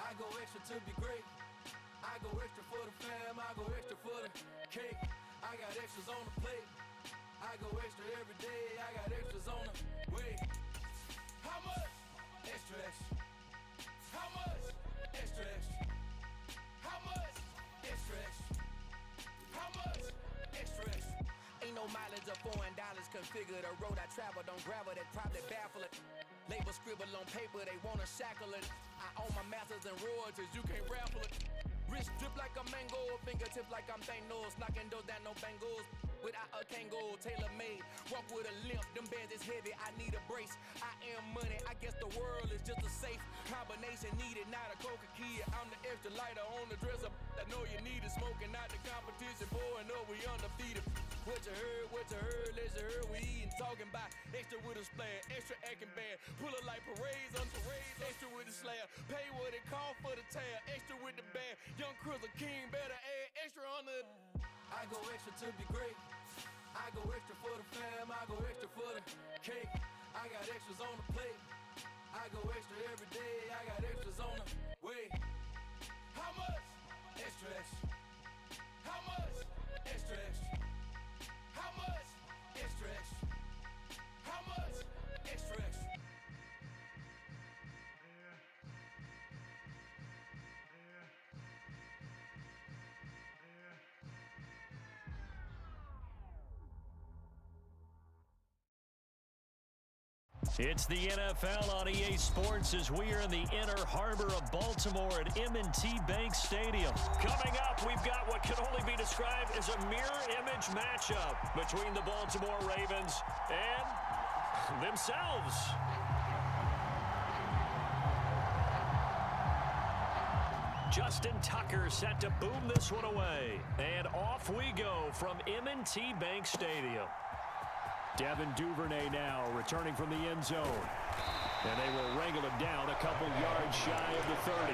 I go extra to be great. I go extra for the fam, I go extra for the cake. I got extras on the plate. I go extra every day, I got extras on the way. How much? Extra, extra. How much? Extra, extra. How much? Extra, extra. How much? Extra, extra. Ain't no mileage of $4 configure the road I travel. Don't gravel, that probably baffle it. Label scribble on paper, they wanna shackle it. I own my masters and royalties, you can't raffle it. Wrist drip like a mango, fingertips like I'm Thanos. Knocking those down, no bangles. Without a Kango, tailor-made. Walk with a limp, them bands is heavy, I need a brace. I am money, I guess the world is just a safe combination needed, not a coca key. I'm the extra lighter on the dresser. I know you need it, smoking out the competition, pouring up, we undefeated. What you heard, let's you heard, we eating, talking about extra with a splash, extra acting bad, pull it like parades on parades, extra with the slab, pay what it cost for the tab, extra with the bag, young Cruz a king, better add extra on the. I go extra to be great. I go extra for the fam, I go extra for the cake. I got extras on the plate. I go extra every day, I got extras on the way. How much? Extra, extra. How much? Extra, extra. How much? Extra, extra. How much? Extra, extra. It's the NFL on EA Sports as we are in the inner harbor of Baltimore at M&T Bank Stadium. Coming up, we've got what can only be described as a mirror image matchup between the Baltimore Ravens and themselves. Justin Tucker set to boom this one away. And off we go from M&T Bank Stadium. Devin Duvernay now returning from the end zone. And they will wrangle him down a couple yards shy of the 30.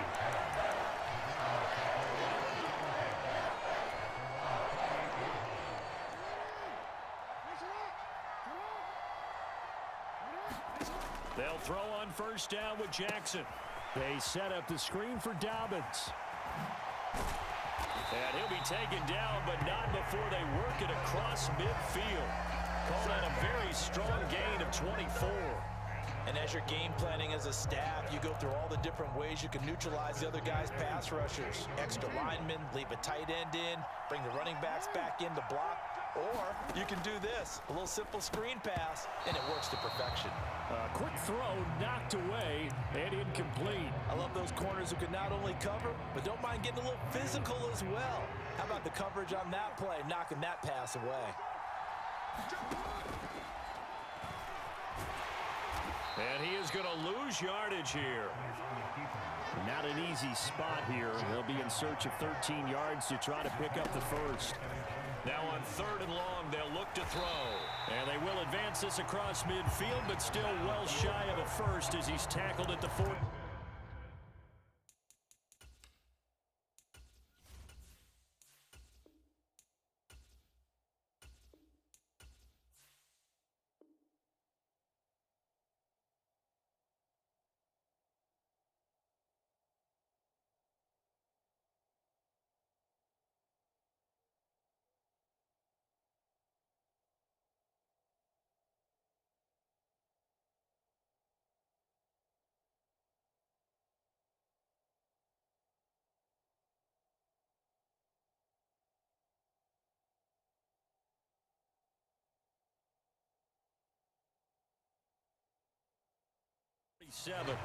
They'll throw on first down with Jackson. They set up the screen for Dobbins. And he'll be taken down, but not before they work it across midfield. Called out a very strong gain of 24. And as you're game planning as a staff, you go through all the different ways you can neutralize the other guy's pass rushers. Extra linemen, leave a tight end in, bring the running backs back in to block. Or you can do this, a little simple screen pass, and it works to perfection. A quick throw knocked away and incomplete. I love those corners who can not only cover, but don't mind getting a little physical as well. How about the coverage on that play, knocking that pass away? And he is going to lose yardage here. Not an easy spot here. They'll be in search of 13 yards to try to pick up the first. Now on 3rd and long, they'll look to throw. And they will advance this across midfield, but still well shy of a first as he's tackled at the 4. Seven.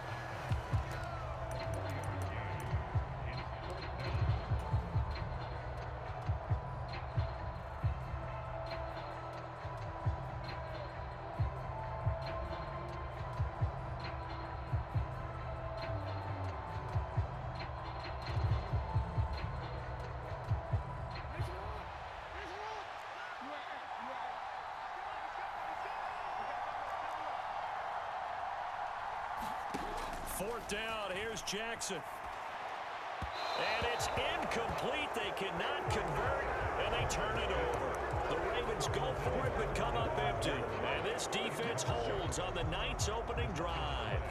Fourth down, here's Jackson. And it's incomplete. They cannot convert, and they turn it over. The Ravens go for it, but come up empty. And this defense holds on the Knights' opening drive.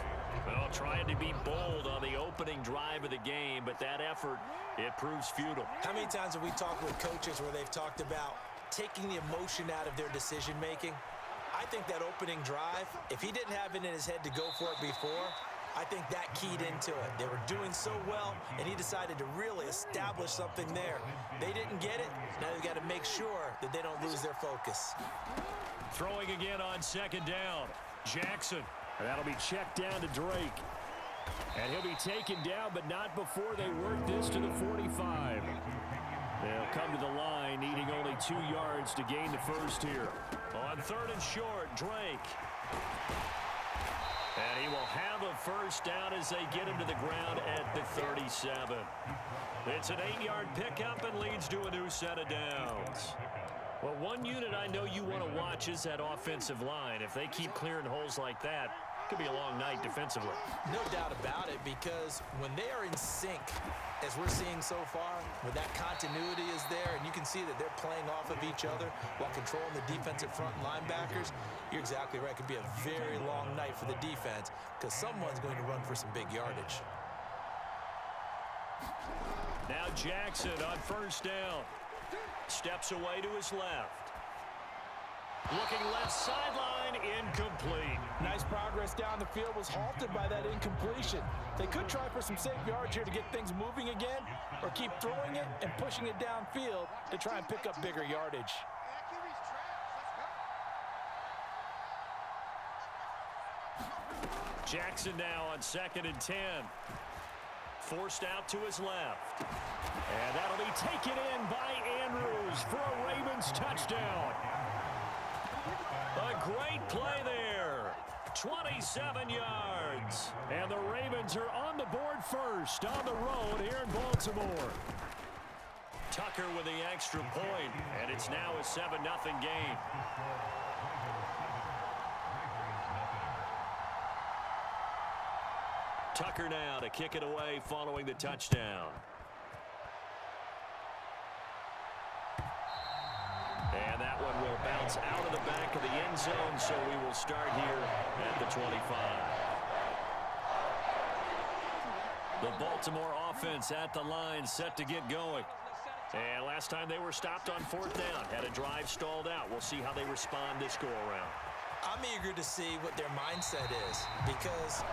Well, Well, trying to be bold on the opening drive of the game, but that effort, it proves futile. How many times have we talked with coaches where they've talked about taking the emotion out of their decision-making? I think that opening drive, if he didn't have it in his head to go for it before, I think that keyed into it. They were doing so well, and he decided to really establish something there. They didn't get it. Now they've got to make sure that they don't lose their focus. Throwing again on second down. Jackson. And that'll be checked down to Drake. And he'll be taken down, but not before they work this to the 45. They'll come to the line, needing only 2 yards to gain the first here. On third and short, Drake. And he will have a first down as they get him to the ground at the 37. It's an 8-yard pickup and leads to a new set of downs. Well, one unit I know you want to watch is that offensive line. If they keep clearing holes like that, it could be a long night defensively. No doubt about it, because when they are in sync, as we're seeing so far, when that continuity is there, and you can see that they're playing off of each other while controlling the defensive front linebackers, you're exactly right. It could be a very long night for the defense because someone's going to run for some big yardage. Now Jackson on first down. Steps away to his left. Looking left sideline, incomplete. Nice progress down the field, was halted by that incompletion. They could try for some safe yards here to get things moving again, or keep throwing it and pushing it downfield to try and pick up bigger yardage. Jackson now on 2nd and 10. Forced out to his left. And that'll be taken in by Andrews for a Ravens touchdown. A great play there. 27 yards. And the Ravens are on the board first on the road here in Baltimore. Tucker with the extra point, and it's now a 7-0 game. Tucker now to kick it away following the touchdown. And that one will bounce out of the back of the end zone, so we will start here at the 25. The Baltimore offense at the line, set to get going. And last time they were stopped on 4th down, had a drive stalled out. We'll see how they respond this go-around. I'm eager to see what their mindset is, because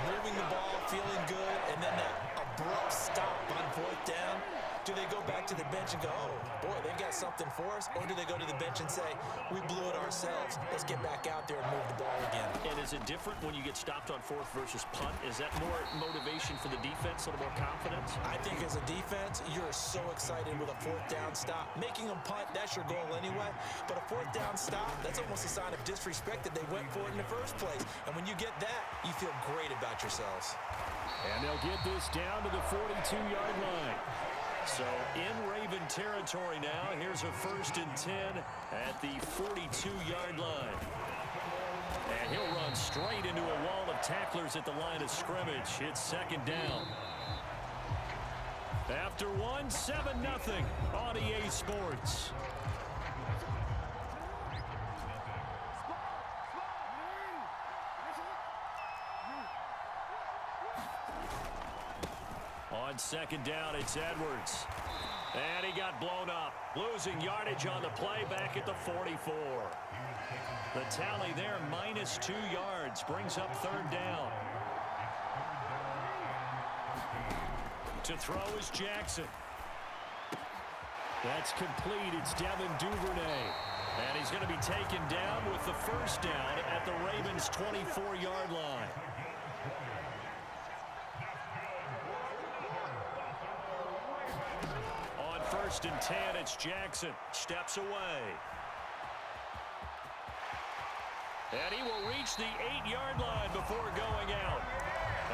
moving the ball, feeling good, and then that abrupt stop on 4th down, do they go back to the bench and go, oh, boy, they've got something for us? Or do they go to the bench and say, we blew it ourselves, let's get back out there and move the ball again? And is it different when you get stopped on 4th versus punt? Is that more motivation for the defense, a little more confidence? I think as a defense, you're so excited with a 4th down stop. Making them punt, that's your goal anyway. But a 4th down stop, that's almost a sign of disrespect that they went for it in the first place. And when you get that, you feel great about yourselves. And they'll get this down to the 42-yard line. So in Raven territory now, here's a 1st and 10 at the 42-yard line. And he'll run straight into a wall of tacklers at the line of scrimmage. It's 2nd down. After one, 7-0 on EA Sports. On 2nd down, it's Edwards. And he got blown up. Losing yardage on the play back at the 44. The tally there, -2 yards. Brings up 3rd down. To throw is Jackson. That's complete. It's Devin Duvernay. And he's going to be taken down with the 1st down at the Ravens' 24-yard line. On 1st and 10, it's Jackson. Steps away. And he will reach the 8-yard line before going out.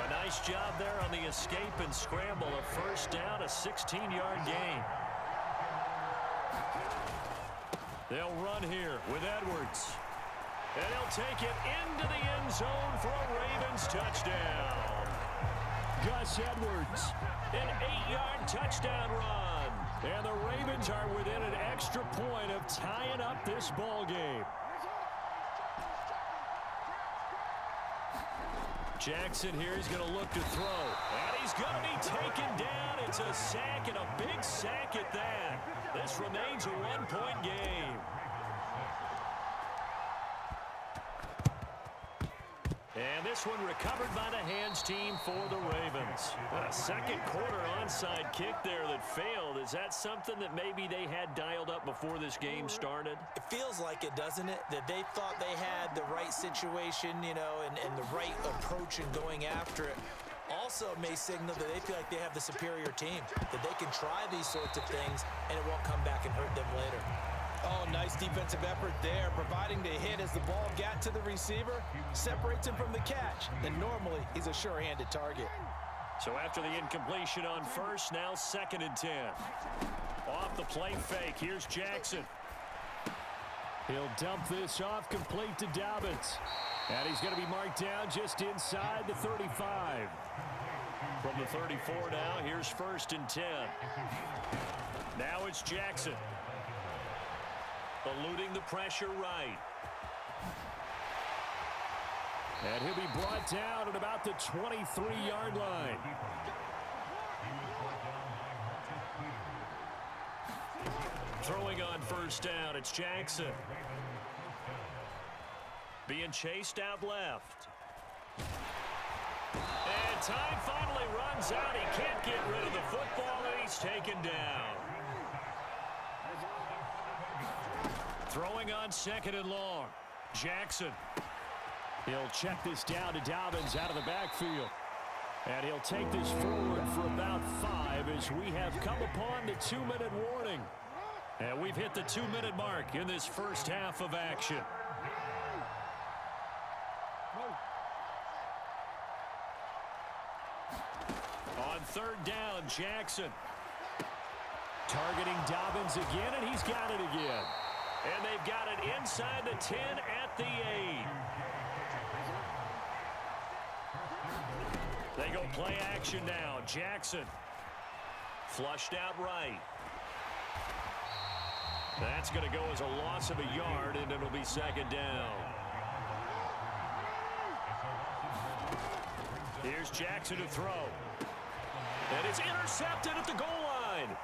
A nice job there on the escape and scramble. A 1st down, a 16-yard gain. They'll run here with Edwards. And he'll take it into the end zone for a Ravens touchdown. Gus Edwards, an 8-yard touchdown run. And the Ravens are within an extra point of tying up this ball game. Jackson here is going to look to throw. And he's going to be taken down. It's a sack, and a big sack at that. This remains a one-point game. And this one recovered by the hands team for the Ravens. A second quarter onside kick there that failed. Is that something that maybe they had dialed up before this game started? It feels like it, doesn't it? That they thought they had the right situation, you know, and the right approach in going after it. Also may signal that they feel like they have the superior team, that they can try these sorts of things and it won't come back and hurt them later. Oh, nice defensive effort there, providing the hit as the ball got to the receiver, separates him from the catch, and normally he's a sure-handed target. So after the incompletion on first, now 2nd and 10. Off the play fake, here's Jackson. He'll dump this off complete to Dobbins. And he's going to be marked down just inside the 35. From the 34 now, here's 1st and 10. Now it's Jackson. Eluding the pressure right. And he'll be brought down at about the 23-yard line. Throwing on 1st down, it's Jackson. Being chased out left. And time finally runs out. He can't get rid of the football, and he's taken down. Throwing on 2nd and long. Jackson. He'll check this down to Dobbins out of the backfield. And he'll take this forward for about 5 as we have come upon the 2-minute warning. And we've hit the 2-minute mark in this first half of action. On 3rd down, Jackson. Targeting Dobbins again, and he's got it again. And they've got it inside the 10 at the 8. They go play action now. Jackson. Flushed out right. That's going to go as a loss of a yard, and it'll be 2nd down. Here's Jackson to throw. And it's intercepted at the goal line.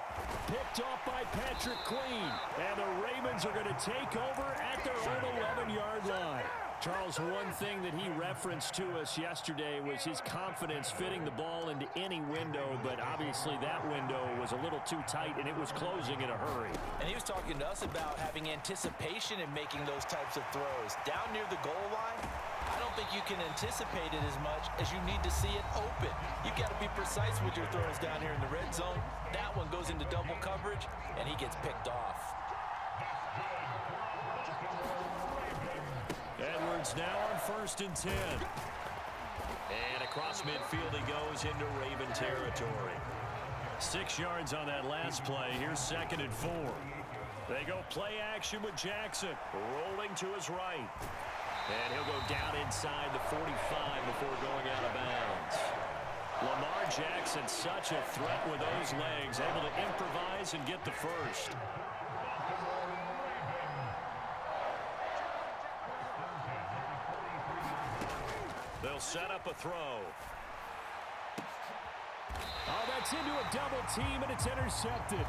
Picked off by Patrick Queen. And the Ravens are going to take over at their own 11-yard line. Charles, one thing that he referenced to us yesterday was his confidence fitting the ball into any window, but obviously that window was a little too tight, and it was closing in a hurry. And he was talking to us about having anticipation in making those types of throws. Down near the goal line, I don't think you can anticipate it as much as you need to see it open. You've got to be precise with your throws down here in the red zone. That one goes into double coverage, and he gets picked off. Edwards now on 1st and 10. And across midfield he goes into Raven territory. 6 yards on that last play. Here's 2nd and 4. They go play action with Jackson. Rolling to his right. And he'll go down inside the 45 before going out of bounds. Lamar Jackson, such a threat with those legs, able to improvise and get the first. They'll set up a throw. Oh, that's into a double team, and it's intercepted.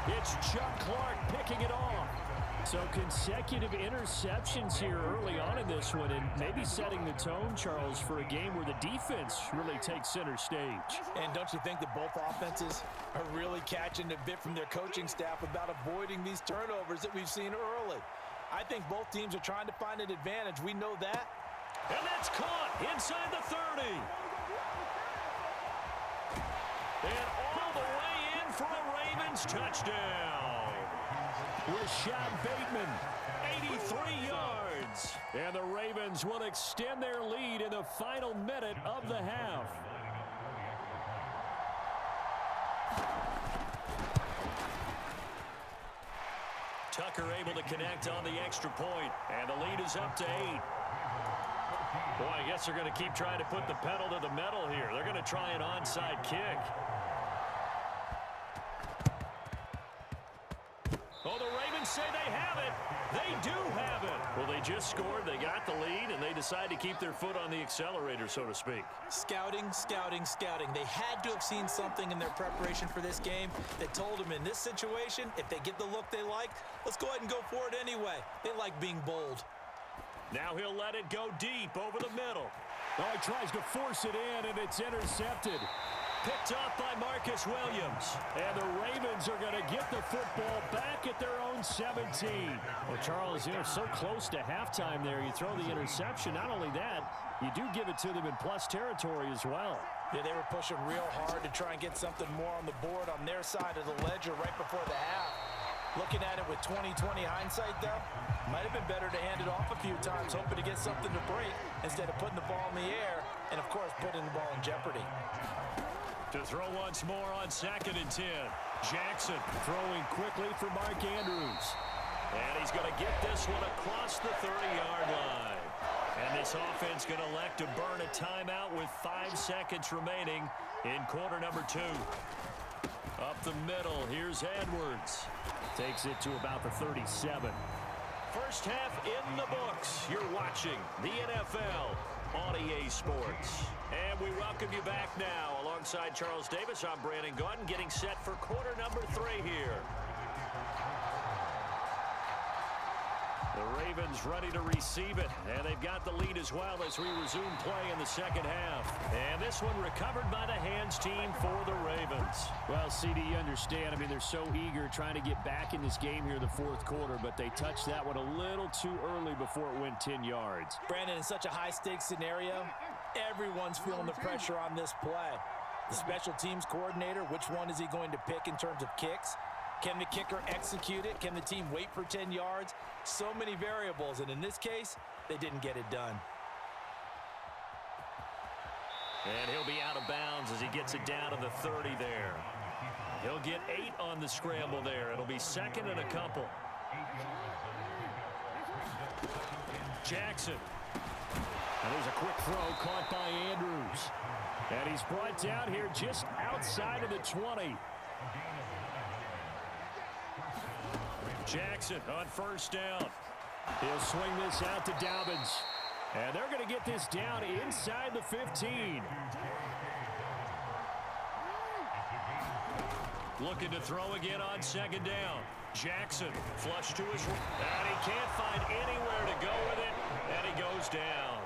It's Chuck Clark picking it off. So consecutive interceptions here early on in this one, and maybe setting the tone, Charles, for a game where the defense really takes center stage. And don't you think that both offenses are really catching a bit from their coaching staff about avoiding these turnovers that we've seen early? I think both teams are trying to find an advantage. We know that. And that's caught inside the 30. And all the way in for a Ravens touchdown. Rashad Bateman, 83 yards. And the Ravens will extend their lead in the final minute of the half. Tucker able to connect on the extra point, and the lead is up to 8. Boy, I guess they're going to keep trying to put the pedal to the metal here. They're going to try an onside kick. Oh, the Ravens say they have it. They do have it. Well, they just scored, they got the lead, and they decide to keep their foot on the accelerator, so to speak. Scouting, scouting, scouting. They had to have seen something in their preparation for this game that told them in this situation, if they get the look they like, let's go ahead and go for it anyway. They like being bold. Now he'll let it go deep over the middle. Oh, he tries to force it in, and it's intercepted. Picked up by Marcus Williams. And the Ravens are going to get the football back at their own 17. Well, Charles, so close to halftime there. You throw the interception. Not only that, you do give it to them in plus territory as well. Yeah, they were pushing real hard to try and get something more on the board on their side of the ledger right before the half. Looking at it with 20/20 hindsight, though, might have been better to hand it off a few times, hoping to get something to break instead of putting the ball in the air and, of course, putting the ball in jeopardy. To throw once more on 2nd and 10. Jackson throwing quickly for Mark Andrews. And he's going to get this one across the 30-yard line. And this offense going to elect to burn a timeout with 5 seconds remaining in quarter number 2. Up the middle, here's Edwards. Takes it to about the 37. First half in the books. You're watching the NFL on EA Sports. And we welcome you back now. Alongside Charles Davis, I'm Brandon Gaudin, getting set for quarter number 3 here. The Ravens ready to receive it, and they've got the lead as well as we resume play in the second half. And this one recovered by the hands team for the Ravens. Well, CD, you understand. I mean, they're so eager trying to get back in this game here in the fourth quarter, but they touched that one a little too early before it went 10 yards. Brandon, in such a high-stakes scenario, everyone's feeling the pressure on this play. The special teams coordinator, which one is he going to pick in terms of kicks? Can the kicker execute it? Can the team wait for 10 yards? So many variables, and in this case, they didn't get it done. And he'll be out of bounds as he gets it down to the 30 there. He'll get 8 on the scramble there. It'll be 2nd and a couple. Jackson. And there's a quick throw caught by Andrews. And he's brought down here just outside of the 20. Jackson on first down. He'll swing this out to Dobbins. And they're going to get this down inside the 15. Looking to throw again on 2nd down. Jackson flush to his right. And he can't find anywhere to go with it. And he goes down.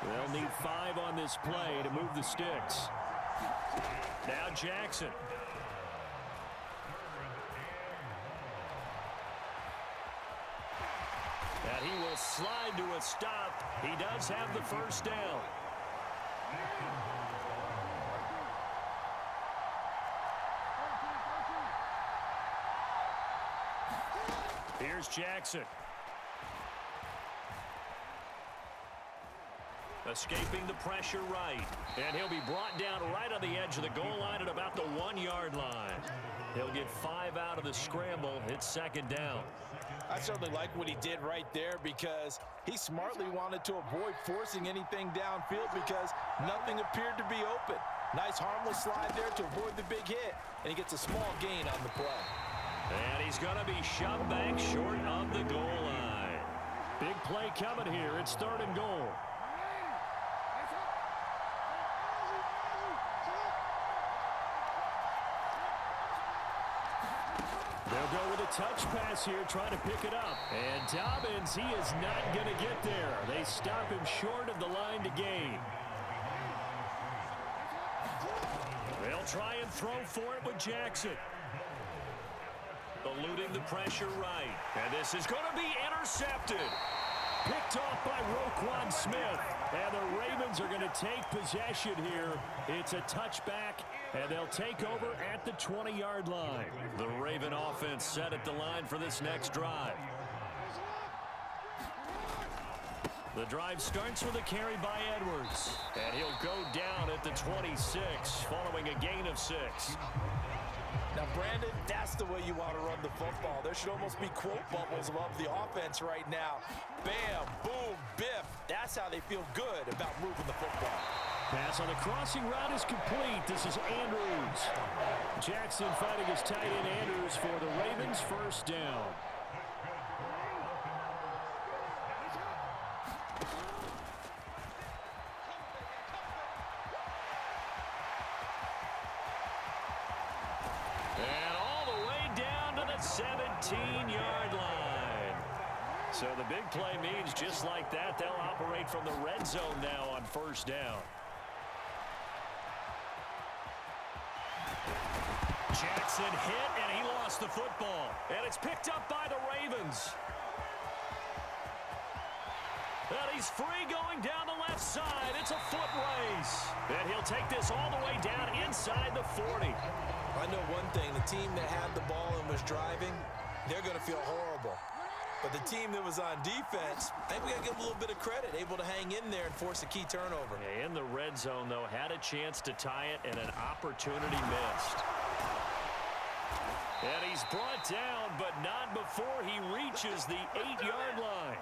They'll need 5 on this play to move the sticks. Now Jackson. And he will slide to a stop. He does have the first down. Here's Jackson. Escaping the pressure right. And he'll be brought down right on the edge of the goal line at about the 1-yard line. He'll get 5 out of the scramble. It's 2nd down. I certainly like what he did right there because he smartly wanted to avoid forcing anything downfield because nothing appeared to be open. Nice harmless slide there to avoid the big hit, and he gets a small gain on the play. And he's going to be shoved back short of the goal line. Big play coming here. It's 3rd and goal. They'll go with a touch pass here, trying to pick it up. And Dobbins, he is not going to get there. They stop him short of the line to gain. They'll try and throw for it with Jackson. Eluding the pressure right. And this is going to be intercepted. Picked off by Roquan Smith. And the Ravens are going to take possession here. It's a touchback, and they'll take over at the 20-yard line. The Raven offense set at the line for this next drive. The drive starts with a carry by Edwards. And he'll go down at the 26 following a gain of 6. Now, Brandon, that's the way you want to run the football. There should almost be quote bubbles above the offense right now. Bam, boom, biff. That's how they feel good about moving the football. Pass on the crossing route is complete. This is Andrews. Jackson fighting his tight end Andrews for the Ravens' first down. 15-yard line. So the big play means just like that, they'll operate from the red zone now on first down. Jackson hit, and he lost the football. And it's picked up by the Ravens. And he's free going down the left side. It's a foot race. And he'll take this all the way down inside the 40. I know one thing. The team that had the ball and was driving, they're going to feel horrible. But the team that was on defense, I think we got to give them a little bit of credit, able to hang in there and force a key turnover. Yeah, in the red zone, though, had a chance to tie it and an opportunity missed. And he's brought down, but not before he reaches the 8-yard line.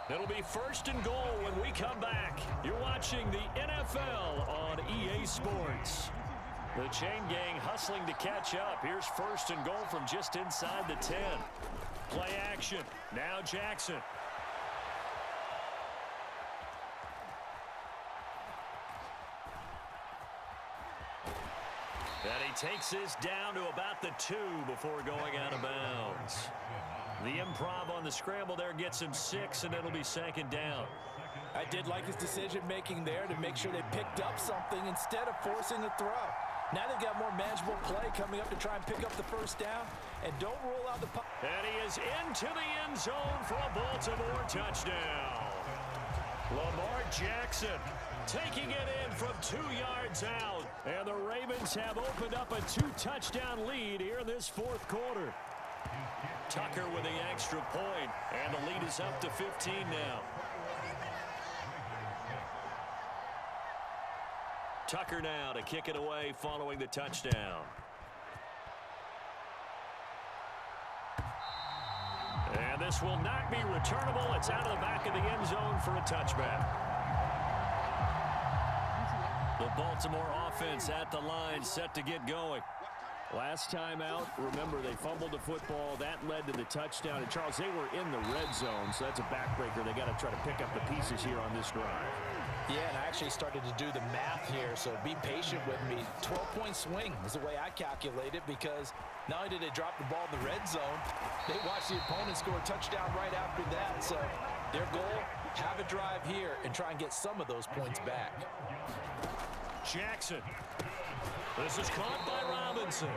It'll be first and goal when we come back. You're watching the NFL on EA Sports. The chain gang hustling to catch up. Here's first and goal from just inside the 10. Play action. Now Jackson. And he takes this down to about the 2 before going out of bounds. The improv on the scramble there gets him 6, and it'll be second down. I did like his decision-making there to make sure they picked up something instead of forcing a throw. Now they've got more manageable play coming up to try and pick up the first down, and don't rule out the punt. And he is into the end zone for a Baltimore touchdown. Lamar Jackson taking it in from 2 yards out. And the Ravens have opened up a 2-touchdown lead here in this fourth quarter. Tucker with the extra point, and the lead is up to 15 now. Tucker now to kick it away following the touchdown. And this will not be returnable. It's out of the back of the end zone for a touchback. The Baltimore offense at the line, set to get going. Last time out, remember, they fumbled the football. That led to the touchdown. And, Charles, they were in the red zone, so that's a backbreaker. They got to try to pick up the pieces here on this drive. Yeah, and I actually started to do the math here, so be patient with me. 12-point swing is the way I calculate it, because not only did they drop the ball in the red zone, they watched the opponent score a touchdown right after that. So their goal, have a drive here and try and get some of those points back. Jackson. This is caught by Robinson.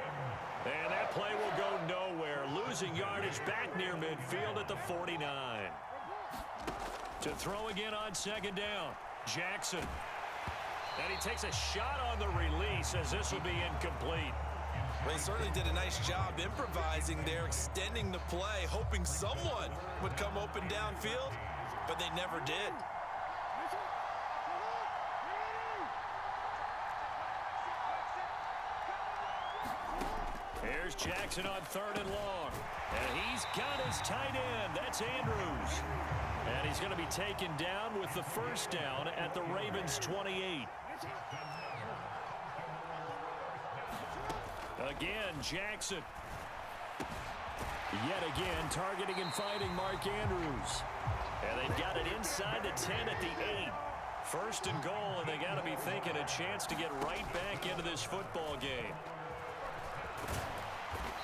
And that play will go nowhere. Losing yardage back near midfield at the 49. To throw again on second down. Jackson. And he takes a shot on the release as this will be incomplete. They certainly did a nice job improvising there, extending the play, hoping someone would come open downfield, but they never did. Here's Jackson on third and long. And he's got his tight end. That's Andrews. And he's going to be taken down with the first down at the Ravens' 28. Again, Jackson. Yet again, targeting and fighting Mark Andrews. And they've got it inside the 10 at the 8. First and goal, and they got to be thinking a chance to get right back into this football game.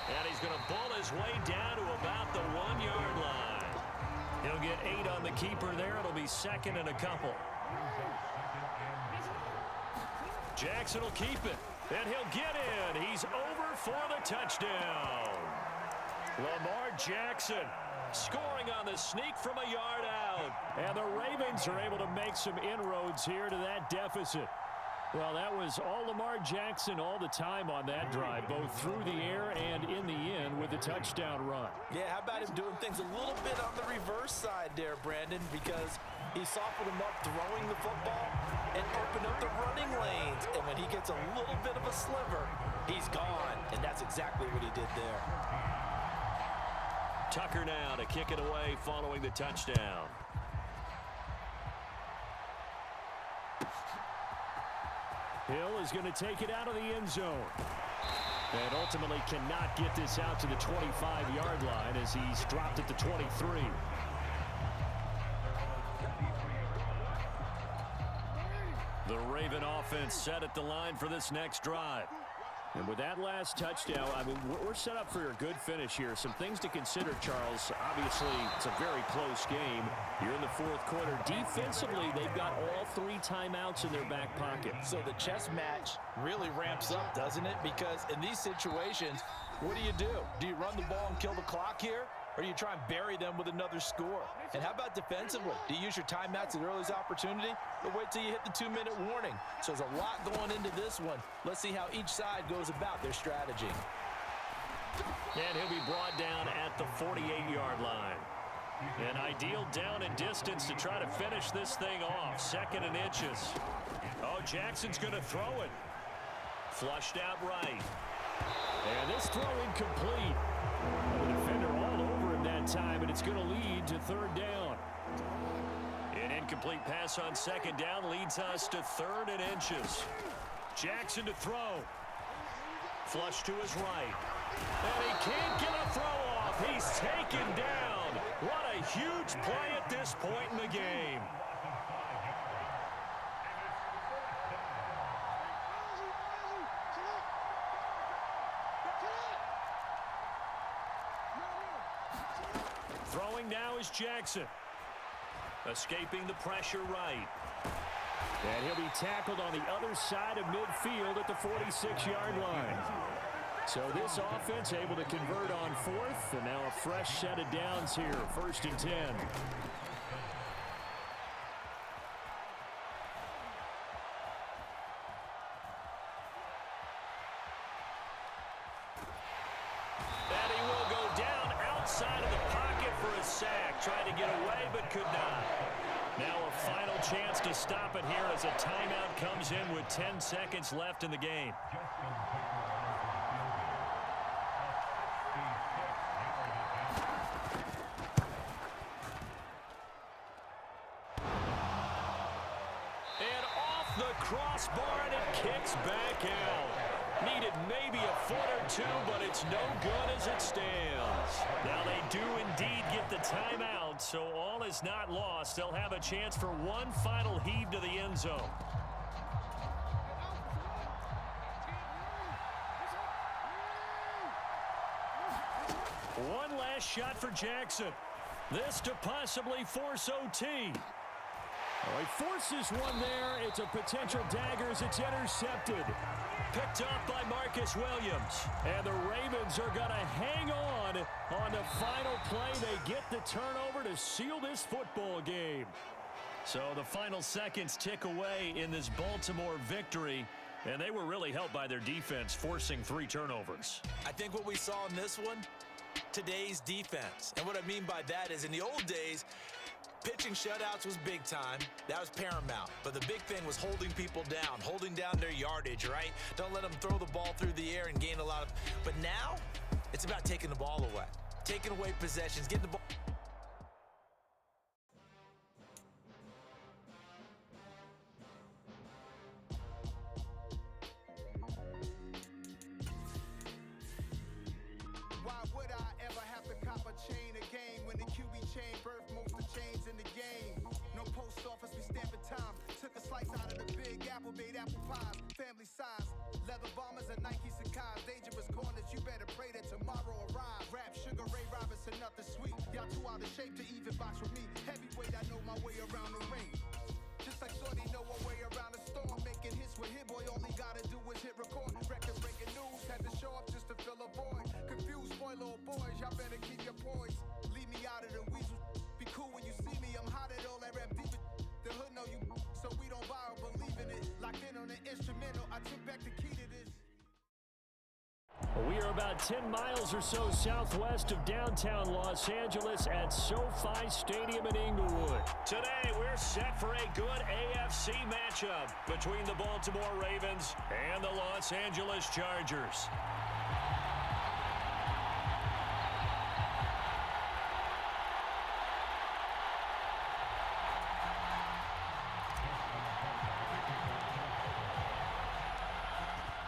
And he's going to bull his way down to about the 1-yard line. He'll get 8 on the keeper there. It'll be second and a couple. Jackson will keep it, and he'll get in. He's over for the touchdown. Lamar Jackson scoring on the sneak from a yard out. And the Ravens are able to make some inroads here to that deficit. Well, that was all Lamar Jackson all the time on that drive, both through the air and in the end with the touchdown run. Yeah, how about him doing things a little bit on the reverse side there, Brandon, because he softened him up throwing the football and opened up the running lanes. And when he gets a little bit of a sliver, he's gone. And that's exactly what he did there. Tucker now to kick it away following the touchdown. Hill is going to take it out of the end zone. And ultimately cannot get this out to the 25-yard line as he's dropped at the 23. The Raven offense set at the line for this next drive. And with that last touchdown, I mean, we're set up for a good finish here. Some things to consider, Charles. Obviously, it's a very close game. You're in the fourth quarter. Defensively, they've got all 3 timeouts in their back pocket. So the chess match really ramps up, doesn't it? Because in these situations, what do? Do you run the ball and kill the clock here? Or do you try and bury them with another score? And how about defensively? Do you use your timeouts at the earliest opportunity? Or wait till you hit the 2-minute warning? So there's a lot going into this one. Let's see how each side goes about their strategy. And he'll be brought down at the 48-yard line. An ideal down and distance to try to finish this thing off. 2nd and inches. Oh, Jackson's going to throw it. Flushed out right. And this throw incomplete. The defender all over him that time, and it's going to lead to 3rd down. An incomplete pass on 2nd down leads us to 3rd and inches. Jackson to throw. Flush to his right. And he can't get a throw off. He's taken down. What a huge play at this point in the game. Throwing now is Jackson. Escaping the pressure right. And he'll be tackled on the other side of midfield at the 46-yard line. So this offense able to convert on 4th, and now a fresh set of downs here, 1st and 10. And he will go down outside of the pocket for a sack. Tried to get away, but could not. Now a final chance to stop it here as a timeout comes in with 10 seconds left in the game. And off the crossbar, and it kicks back out. Needed maybe a foot or 2, but it's no good as it stands. Now they do indeed get the timeout, so all is not lost. They'll have a chance for one final heave to the end zone. One last shot for Jackson. This to possibly force OT. Oh, he forces one there. It's a potential dagger as it's intercepted. Picked up by Marcus Williams. And the Ravens are going to hang on the final play. They get the turnover to seal this football game. So the final seconds tick away in this Baltimore victory. And they were really helped by their defense, forcing 3 turnovers. I think what we saw in this one, today's defense. And what I mean by that is in the old days, pitching shutouts was big time. That was paramount. But the big thing was holding people down, holding down their yardage, right? Don't let them throw the ball through the air and gain a lot of... But now, it's about taking the ball away. Taking away possessions, getting the ball... Why would I ever have to cop a chain a game when the QB chain birthed most of chains in the game? No post office, we stamping time. Took a slice out of the big apple, made apple pies, family size. Leather bombers and Nike Sacai's. Dangerous corners, you better pray that tomorrow arrives. Rap, Sugar Ray Robinson, nothing sweet. Y'all too out of shape to even box with me. Heavyweight, I know my way around the ring. Just like Shorty know her way around the storm. Making hits with Hit Boy, all he gotta do is hit record. Record breaking news, had to show up just to fill a void. Confused, boy, little boys, y'all better keep your poise. Leave me out of the weasel. Be cool when you see me, I'm hot at all that rap deep. The hood know you, so we don't buy or believe in it. Locked in on the instrumental, I took back the key to this. We are about 10 miles or so southwest of downtown Los Angeles at SoFi Stadium in Inglewood. Today, we're set for a good AFC matchup between the Baltimore Ravens and the Los Angeles Chargers.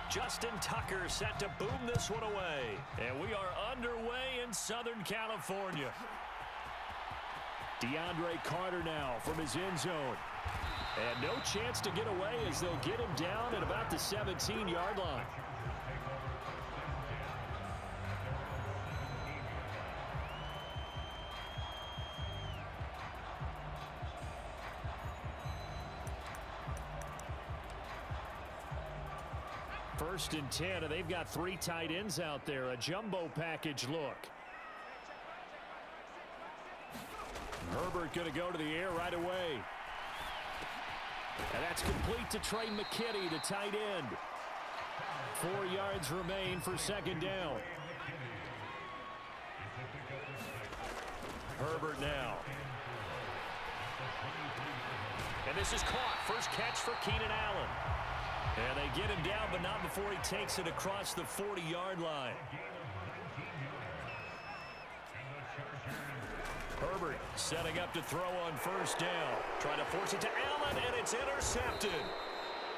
Justin Tucker set to boom this one away. And we are underway in Southern California. DeAndre Carter now from his end zone. And no chance to get away as they'll get him down at about the 17-yard line. 1st and 10, and they've got 3 tight ends out there. A jumbo package look. Herbert going to go to the air right away. And that's complete to Trey McKitty, the tight end. 4 yards remain for 2nd down. Herbert now. And this is caught. First catch for Keenan Allen. And they get him down, but not before he takes it across the 40-yard line. Herbert setting up to throw on 1st down. Trying to force it to Allen, and it's intercepted.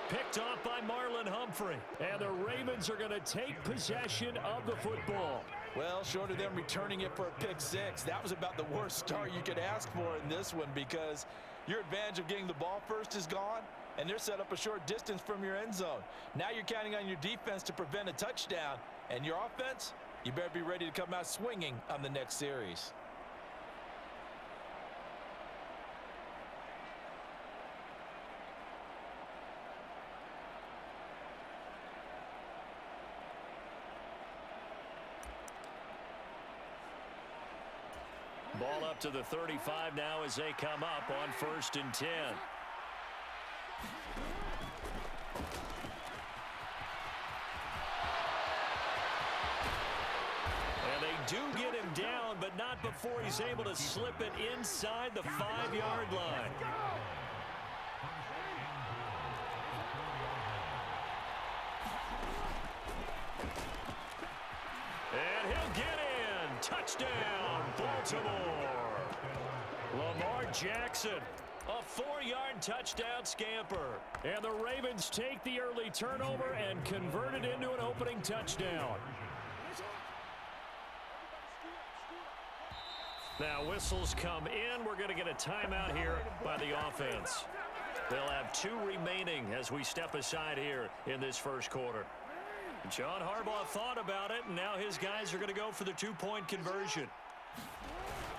Picked off by Marlon Humphrey. And the Ravens are going to take possession of the football. Well, short of them returning it for a pick 6, that was about the worst start you could ask for in this one, because your advantage of getting the ball first is gone, and they're set up a short distance from your end zone. Now you're counting on your defense to prevent a touchdown, and your offense, you better be ready to come out swinging on the next series. Ball up to the 35 now as they come up on 1st and 10. And they do get him down, but not before he's able to slip it inside the 5-yard line. And he'll get in. Touchdown, Baltimore. Lamar Jackson, a 4-yard touchdown scamper. And the Ravens take the early turnover and convert it into an opening touchdown. Now whistles come in. We're going to get a timeout here by the offense. They'll have 2 remaining as we step aside here in this first quarter. John Harbaugh thought about it, and now his guys are going to go for the 2-point conversion.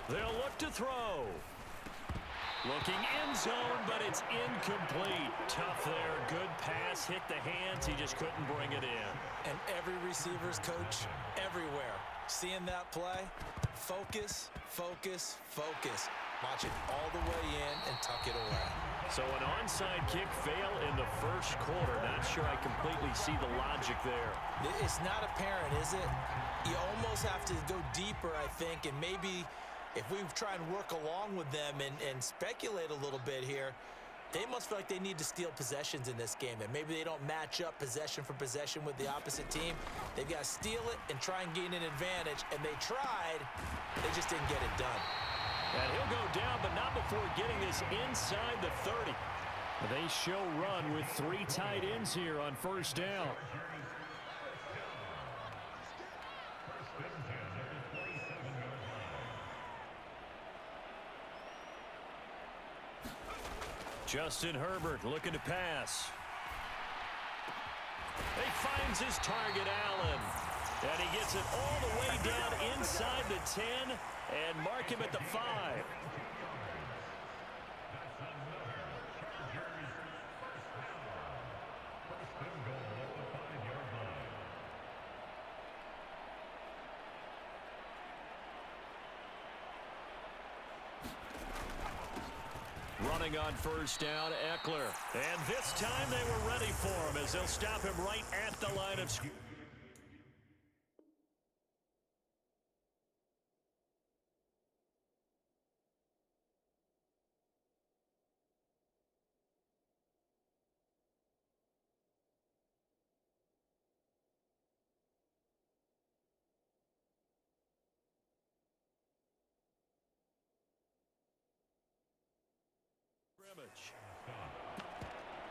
They'll look to throw. Looking end zone, but it's incomplete. Tough there. Good pass. Hit the hands. He just couldn't bring it in. And every receiver's coach everywhere. Seeing that play, focus, focus, focus. Watch it all the way in and tuck it away. So an onside kick fail in the first quarter. Not sure I completely see the logic there. It's not apparent, is it? You almost have to go deeper, I think, and maybe if we try and work along with them and speculate a little bit here, they must feel like they need to steal possessions in this game, and maybe they don't match up possession for possession with the opposite team. They've got to steal it and try and gain an advantage, and they tried. They just didn't get it done. And he'll go down, but not before getting this inside the 30. They show run with 3 tight ends here on 1st down. Justin Herbert looking to pass. He finds his target, Allen. And he gets it all the way down inside the 10 and mark him at the 5. Running on 1st down, Eckler. And this time they were ready for him as they'll stop him right at the line of scrimmage.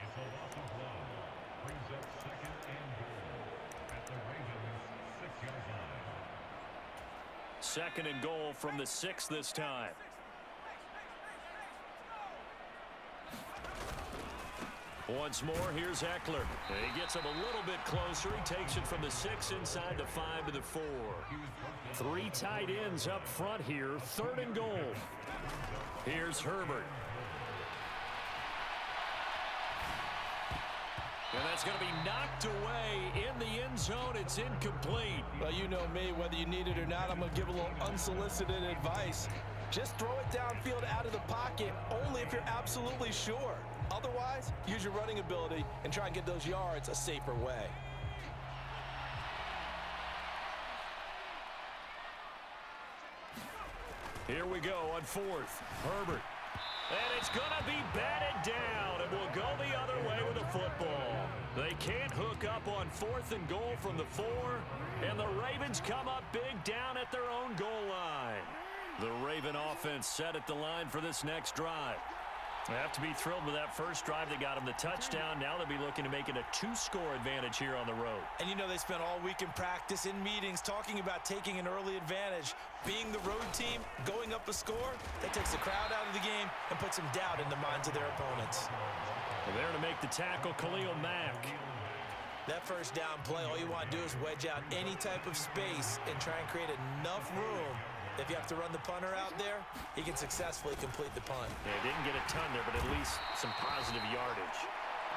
It's a loss of one. Brings up 2nd and goal at the Ravens' 6-yard line. 2nd and goal from the 6 this time. Once more, here's Eckler. He gets him a little bit closer. He takes it from the 6 inside the 5 to the 4. 3 tight ends up front here. 3rd and goal. Here's Herbert. And that's going to be knocked away in the end zone. It's incomplete. Well, you know me, whether you need it or not, I'm going to give a little unsolicited advice. Just throw it downfield out of the pocket, only if you're absolutely sure. Otherwise, use your running ability and try and get those yards a safer way. Here we go on fourth. Herbert. And it's going to be batted down, and we'll go the other way with the football. They can't hook up on 4th and goal from the 4, and the Ravens come up big down at their own goal line. The Raven offense set at the line for this next drive. They have to be thrilled with that first drive that got them the touchdown. Now they'll be looking to make it a 2-score advantage here on the road. And you know they spent all week in practice, in meetings, talking about taking an early advantage. Being the road team, going up a score, that takes the crowd out of the game and puts some doubt in the minds of their opponents. They're there to make the tackle, Khalil Mack. That first down play, all you want to do is wedge out any type of space and try and create enough room. If you have to run the punter out there, he can successfully complete the punt. Yeah, didn't get a ton there, but at least some positive yardage.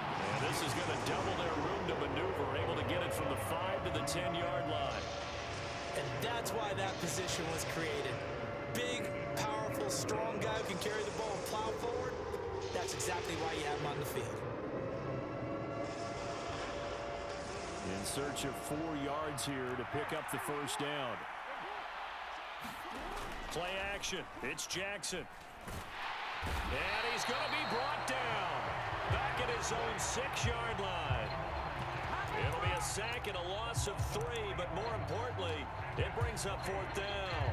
And this is going to double their room to maneuver, able to get it from the 5 to the 10-yard line. And that's why that position was created. Big, powerful, strong guy who can carry the ball and plow forward. That's exactly why you have him on the field. In search of 4 yards here to pick up the first down. Play action. It's Jackson. And he's going to be brought down. Back at his own 6-yard line. It'll be a sack and a loss of 3, but more importantly, it brings up 4th down.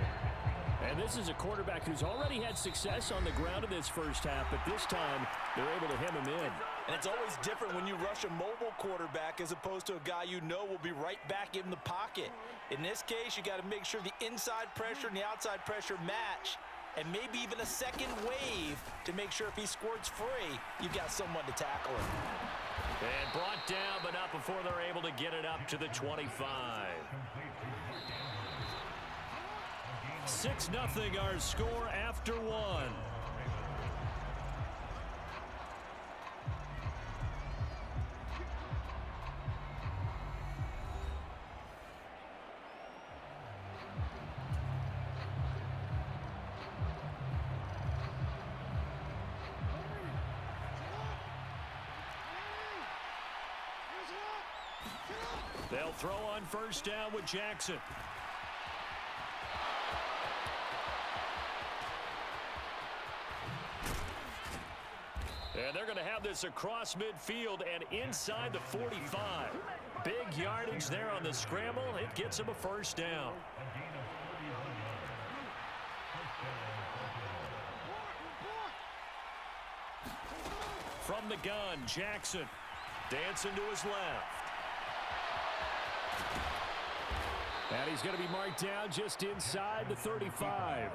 And this is a quarterback who's already had success on the ground in this first half, but this time they're able to hem him in. And it's always different when you rush a mobile quarterback as opposed to a guy you know will be right back in the pocket. In this case, you got to make sure the inside pressure and the outside pressure match, and maybe even a second wave to make sure if he squirts free, you've got someone to tackle him. And brought down, but not before they're able to get it up to the 25. 6-0 our score after 1. They'll throw on first down with Jackson. And they're going to have this across midfield and inside the 45. Big yardage there on the scramble. It gets him a first down. From the gun, Jackson dancing to his left. And he's going to be marked down just inside the 35.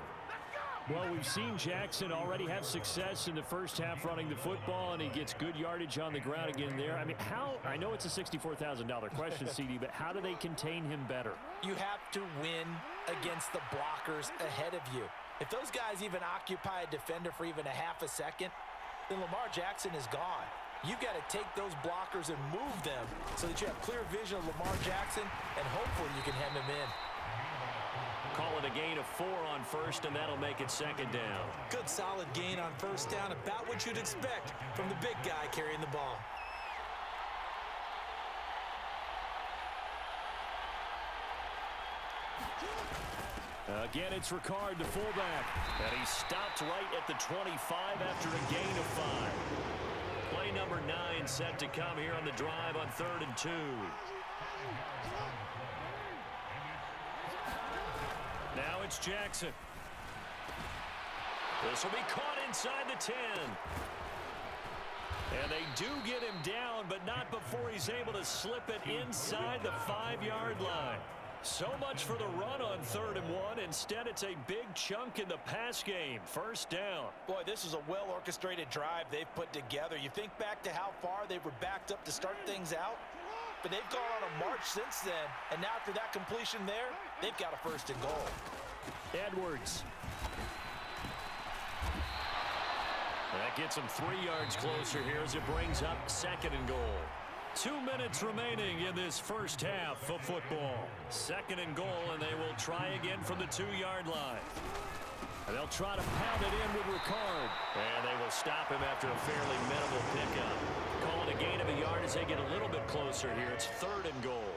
Well, we've seen Jackson already have success in the first half running the football, and he gets good yardage on the ground again there. I mean, I know it's a $64,000 question, CD, but how do they contain him better? You have to win against the blockers ahead of you. If those guys even occupy a defender for even a half a second, then Lamar Jackson is gone. You've got to take those blockers and move them so that you have clear vision of Lamar Jackson, and hopefully you can hem him in. Call it a gain of 4 on first, and that'll make it second down. Good solid gain on first down, about what you'd expect from the big guy carrying the ball. Again, it's Ricard, the fullback, and he stopped right at the 25 after a gain of 5. Play number 9 set to come here on the drive on 3rd and 2. Now it's Jackson. This will be caught inside the 10. And they do get him down, but not before he's able to slip it inside the 5-yard line. So much for the run on 3rd and 1. Instead, it's a big chunk in the pass game. First down. Boy, this is a well-orchestrated drive they've put together. You think back to how far they were backed up to start things out, but they've gone on a march since then, and now after that completion there, they've got a 1st and goal. Edwards. That gets him 3 yards closer here as it brings up 2nd and goal. 2 minutes remaining in this first half of football. 2nd and goal, and they will try again from the 2-yard line. And they'll try to pound it in with Ricard. And they will stop him after a fairly minimal pickup. Call it a gain of a yard as they get a little bit closer here. It's 3rd and goal.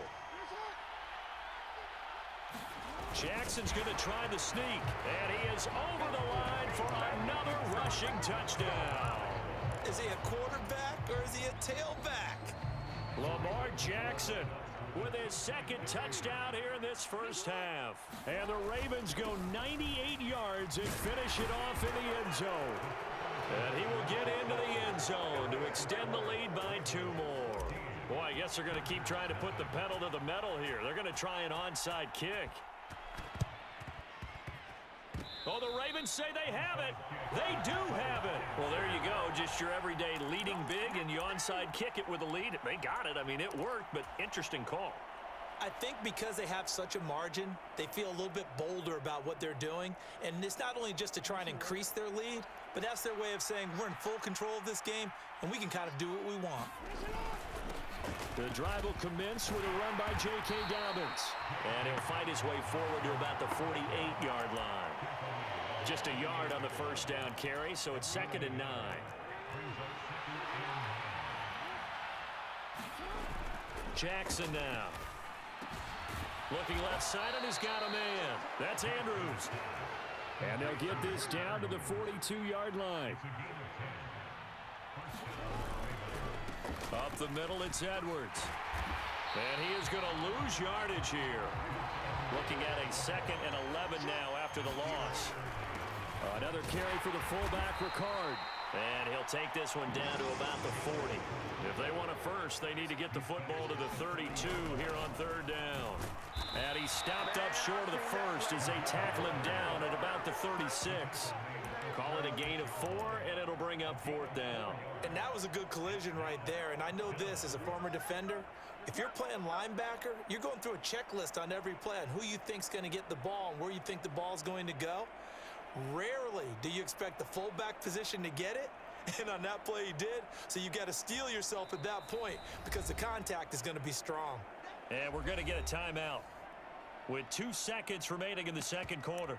Jackson's going to try the sneak. And he is over the line for another rushing touchdown. Is he a quarterback or is he a tailback? Lamar Jackson with his 2nd touchdown here in this first half. And the Ravens go 98 yards and finish it off in the end zone. And he will get into the end zone to extend the lead by 2 more. Boy, I guess they're going to keep trying to put the pedal to the metal here. They're going to try an onside kick. Oh, the Ravens say they have it. They do have it. Well, there you go. Just your everyday leading big, and you onside kick it with a lead. They got it. I mean, it worked, but interesting call. I think because they have such a margin, they feel a little bit bolder about what they're doing. And it's not only just to try and increase their lead, but that's their way of saying we're in full control of this game, and we can kind of do what we want. The drive will commence with a run by J.K. Dobbins. And he'll fight his way forward to about the 48-yard line. Just a yard on the first down carry, so it's 2nd and 9. Jackson now. Looking left side, and he's got a man. That's Andrews. And they'll get this down to the 42-yard line. Up the middle, it's Edwards. And he is going to lose yardage here. Looking at a 2nd and 11 now after the loss. Another carry for the fullback, Ricard. And he'll take this one down to about the 40. If they want a first, they need to get the football to the 32 here on 3rd down. And he stopped up short of the first as they tackle him down at about the 36. Call it a gain of 4, and it'll bring up 4th down. And that was a good collision right there. And I know this as a former defender. If you're playing linebacker, you're going through a checklist on every play on who you think's going to get the ball and where you think the ball's going to go. Rarely do you expect the fullback position to get it, and on that play he did, so you got to steel yourself at that point because the contact is going to be strong. And we're going to get a timeout with 2 seconds remaining in the 2nd quarter.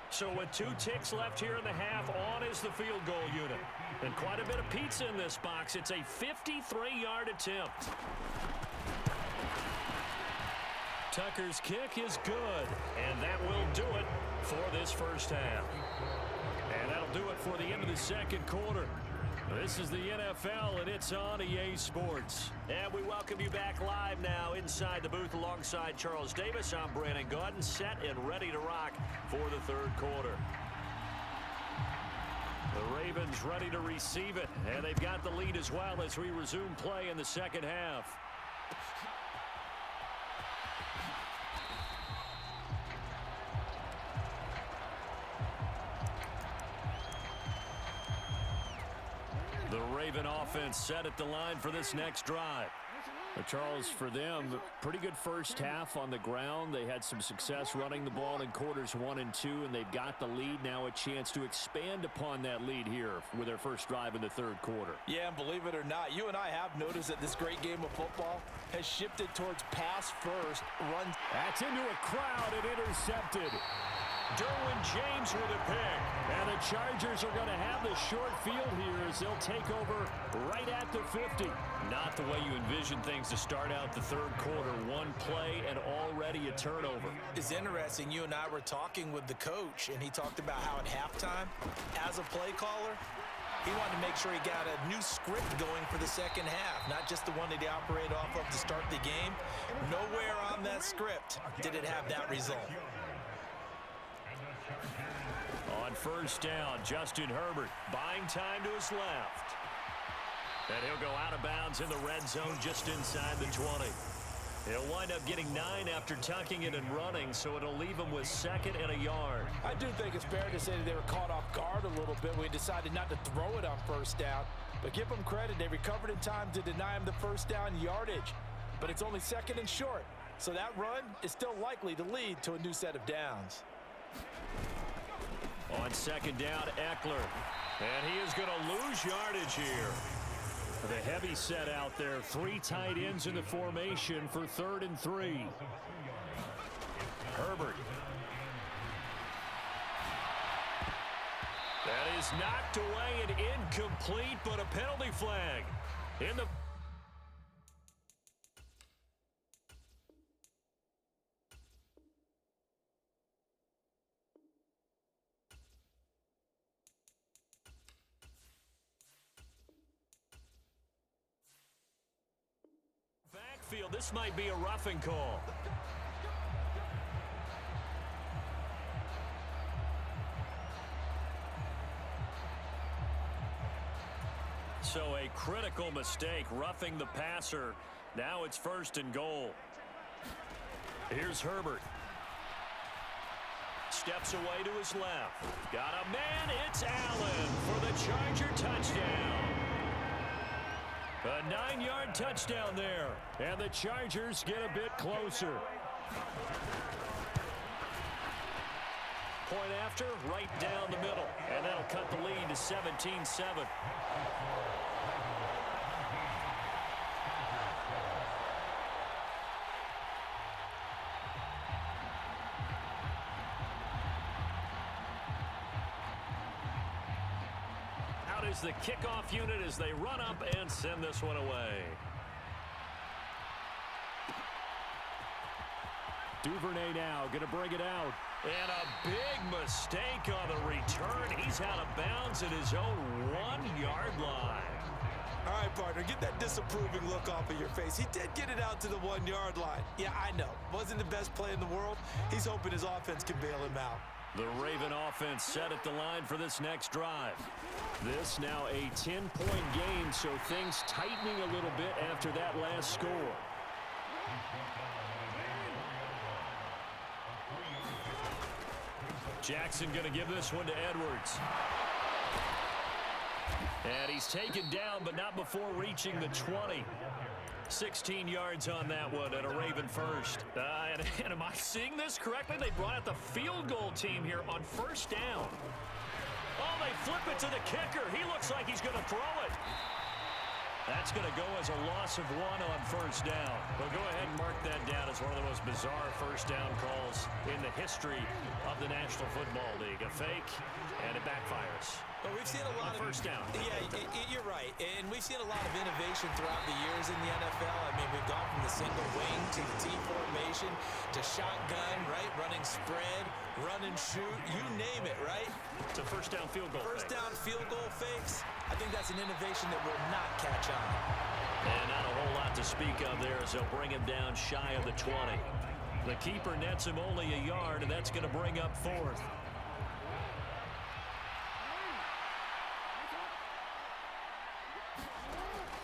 So with 2 ticks left here in the half, on is the field goal unit. And quite a bit of pizza in this box. It's a 53-yard attempt. Tucker's kick is good, and that will do it for this first half. And that'll do it for the end of the 2nd quarter. This is the NFL, and it's on EA Sports. And we welcome you back live now inside the booth alongside Charles Davis. I'm Brandon Gaudin, set and ready to rock for the 3rd quarter. The Ravens ready to receive it, and they've got the lead as well as we resume play in the 2nd half. The Raven offense set at the line for this next drive. Charles, for them, pretty good first half on the ground. They had some success running the ball in quarters 1 and 2, and they've got the lead. Now a chance to expand upon that lead here with their first drive in the 3rd quarter. Yeah, and believe it or not, you and I have noticed that this great game of football has shifted towards pass first, run. That's into a crowd and intercepted. Derwin James with a pick. And the Chargers are going to have the short field here as they'll take over right at the 50. Not the way you envision things to start out the 3rd quarter. 1 play and already a turnover. It's interesting. You and I were talking with the coach, and he talked about how at halftime, as a play caller, he wanted to make sure he got a new script going for the 2nd half, not just the one that he operated off of to start the game. Nowhere on that script did it have that result. On first down, Justin Herbert buying time to his left. And he'll go out of bounds in the red zone just inside the 20. He'll wind up getting 9 after tucking it and running, so it'll leave him with 2nd and a yard. I do think it's fair to say that they were caught off guard a little bit when he decided not to throw it on first down. But give them credit, they recovered in time to deny him the first down yardage. But it's only 2nd and short. So that run is still likely to lead to a new set of downs. On second down, Eckler. And he is going to lose yardage here. The heavy set out there. 3 tight ends in the formation for 3rd and 3. Herbert. That is knocked away and incomplete, but a penalty flag. In the backfield, this might be a roughing call. So a critical mistake, roughing the passer. Now it's 1st and goal. Here's Herbert. Steps away to his left. Got a man, it's Allen for the Charger touchdown. A 9-yard touchdown there. And the Chargers get a bit closer. Point after, right down the middle. And that'll cut the lead to 17-7. Out is the kickoff unit as they run up and send this one away. Duvernay now going to bring it out. And a big mistake on the return. He's out of bounds at his own 1-yard line. All right, partner, get that disapproving look off of your face. He did get it out to the 1-yard line. Yeah, I know. Wasn't the best play in the world. He's hoping his offense can bail him out. The Raven offense set at the line for this next drive. This now a 10-point game, so things tightening a little bit after that last score. Jackson going to give this one to Edwards. And he's taken down, but not before reaching the 20. 16 yards on that one and a Raven first. And am I seeing this correctly? They brought out the field goal team here on 1st down. Oh, they flip it to the kicker. He looks like he's going to throw it. That's going to go as a loss of 1 on 1st down. But go ahead and mark that down as one of the most bizarre 1st down calls in the history of the National Football League. A fake, and it backfires. But we've seen a lot of 1st down. Yeah, you're right. And we've seen a lot of innovation throughout the years in the NFL. I mean, we've gone from the single wing to the T formation to shotgun, right? Running spread, run and shoot, you name it, right? It's a 1st down field goal. First down field goal fakes. I think that's an innovation that will not catch on. And not a whole lot to speak of there as they'll bring him down shy of the 20. The keeper nets him only a yard, and that's going to bring up 4th.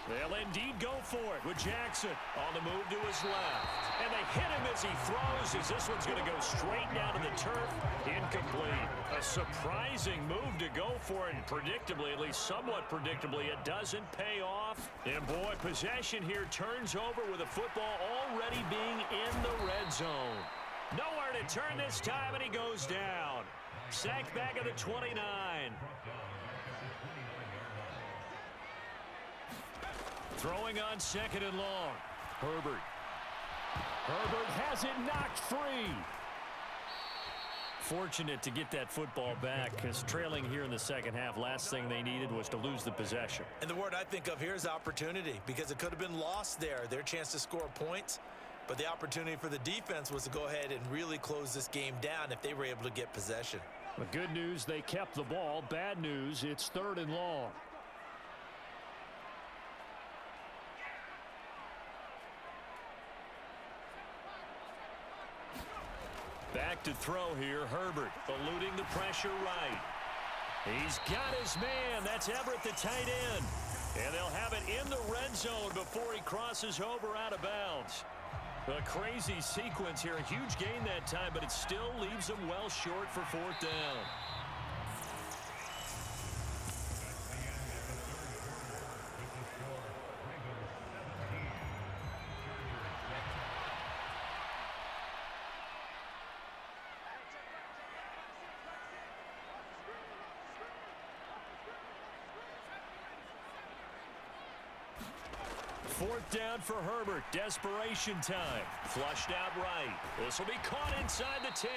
They'll indeed go for it with Jackson on the move to his left. And they hit him as he throws, as this one's going to go straight down to the turf. Incomplete. A surprising move to go for it, and predictably, at least somewhat predictably, it doesn't pay off. And boy, possession here turns over with the football already being in the red zone. Nowhere to turn this time, and he goes down. Sacked back at the 29. Throwing on 2nd and long. Herbert. Herbert has it knocked free. Fortunate to get that football back, because trailing here in the 2nd half, last thing they needed was to lose the possession. And the word I think of here is opportunity, because it could have been lost there, their chance to score points. But the opportunity for the defense was to go ahead and really close this game down if they were able to get possession. The good news, they kept the ball. Bad news, it's 3rd and long. Back to throw here, Herbert, eluding the pressure right. He's got his man. That's Everett, the tight end. And they'll have it in the red zone before he crosses over out of bounds. A crazy sequence here. A huge gain that time, but it still leaves them well short for 4th down. 4th down for Herbert. Desperation time. Flushed out right. This will be caught inside the 10.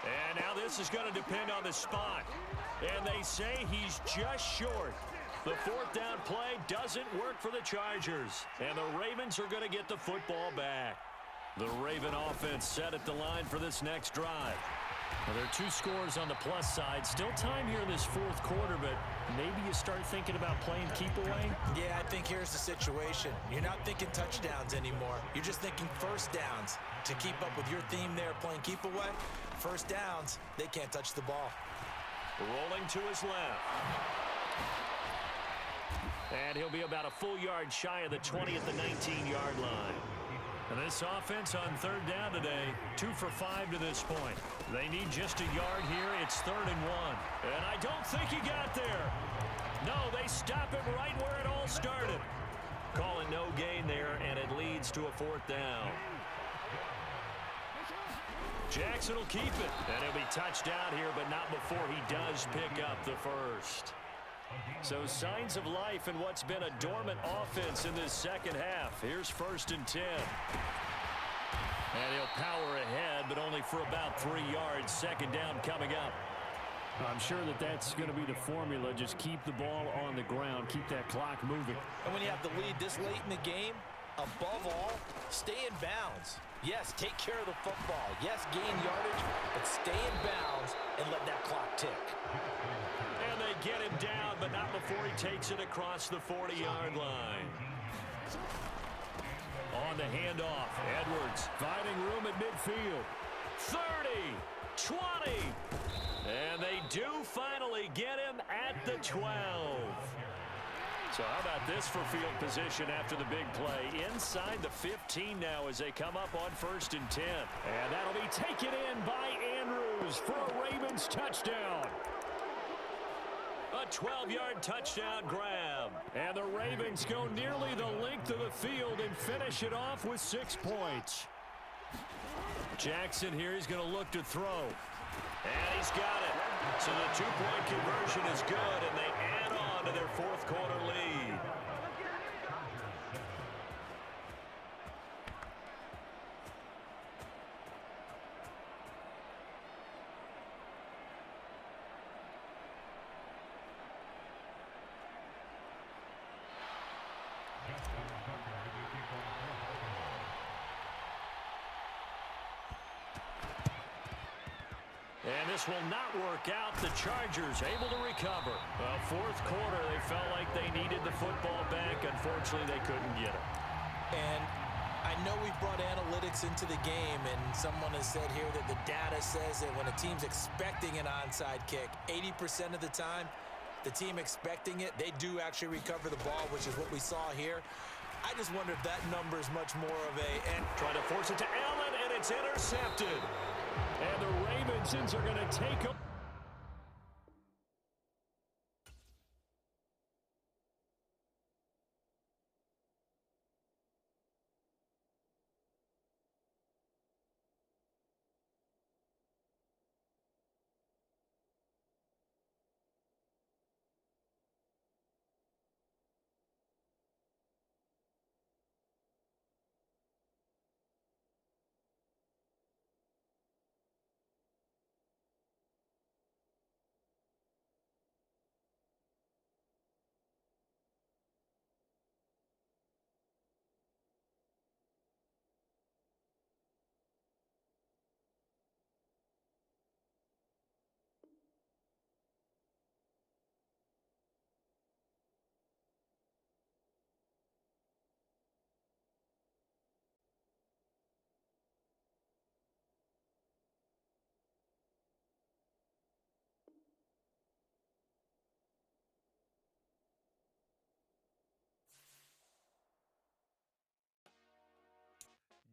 And now this is going to depend on the spot. And they say he's just short. The 4th down play doesn't work for the Chargers. And the Ravens are going to get the football back. The Raven offense set at the line for this next drive. Well, there are 2 scores on the plus side. Still time here in this 4th quarter, but maybe you start thinking about playing keep away? Yeah, I think here's the situation. You're not thinking touchdowns anymore. You're just thinking first downs. To keep up with your theme there, playing keep away, first downs, they can't touch the ball. Rolling to his left. And he'll be about a full yard shy of the 20 at the 19-yard line. And this offense on 3rd down today, 2 for 5 to this point. They need just a yard here. It's 3rd and 1. And I don't think he got there. No, they stop him right where it all started. Calling no gain there, and it leads to a 4th down. Jackson will keep it. And he'll be touched out here, but not before he does pick up the first. So signs of life in what's been a dormant offense in this second half. Here's 1st and 10. And he'll power ahead, but only for about 3 yards. 2nd down coming up. I'm sure that that's going to be the formula. Just keep the ball on the ground. Keep that clock moving. And when you have the lead this late in the game, above all, stay in bounds. Yes, take care of the football. Yes, gain yardage, but stay in bounds and let that clock tick. And they get him down, but not before he takes it across the 40-yard line. On the handoff, Edwards finding room at midfield. 30, 20, and they do finally get him at the 12. So how about this for field position after the big play? Inside the 15 now as they come up on 1st and 10. And that'll be taken in by Andrews for a Ravens touchdown. A 12-yard touchdown grab. And the Ravens go nearly the length of the field and finish it off with 6 points. Jackson here, he's going to look to throw. And he's got it. So the 2-point conversion is good, and they add on to their 4th quarter lead. And this will not work out. The Chargers able to recover. 4th quarter, they felt like they needed the football back. Unfortunately, they couldn't get it. And I know we've brought analytics into the game, and someone has said here that the data says that when a team's expecting an onside kick, 80% of the time, the team expecting it, they do actually recover the ball, which is what we saw here. I just wonder if that number is much more of a... Trying to force it to Allen, and it's intercepted. And the Ravensons are going to take up.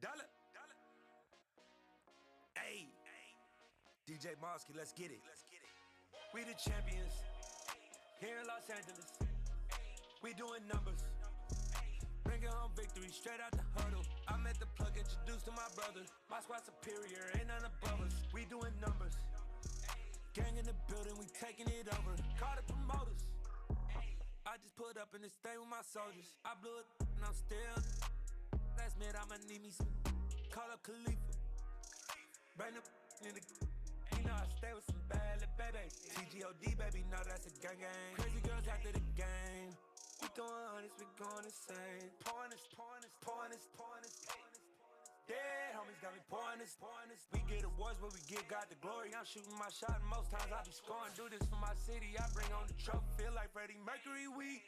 Dollar. Hey, DJ Mosky, let's get it. We the champions here in Los Angeles. We doing numbers. Bringing home victory straight out the huddle. I met the plug, introduced to my brothers. My squad superior, ain't none above us. We doing numbers. Gang in the building, we taking it over. Call the promoters. I just put put up in this thing with my soldiers. I blew it and I'm still. Last minute I'ma need me some. Call up Khalifa. Bring the in the. You know I stay with some bad little baby. TGOD baby, know that's a gang gang. Crazy girls after the game. We going honest, we going insane. Pouring this. Dead homies got me pouring this. We get awards where we give God the glory. I'm shooting my shot and most times I be scoring. Do this for my city, I bring on the trophy. Feel like Freddie Mercury, we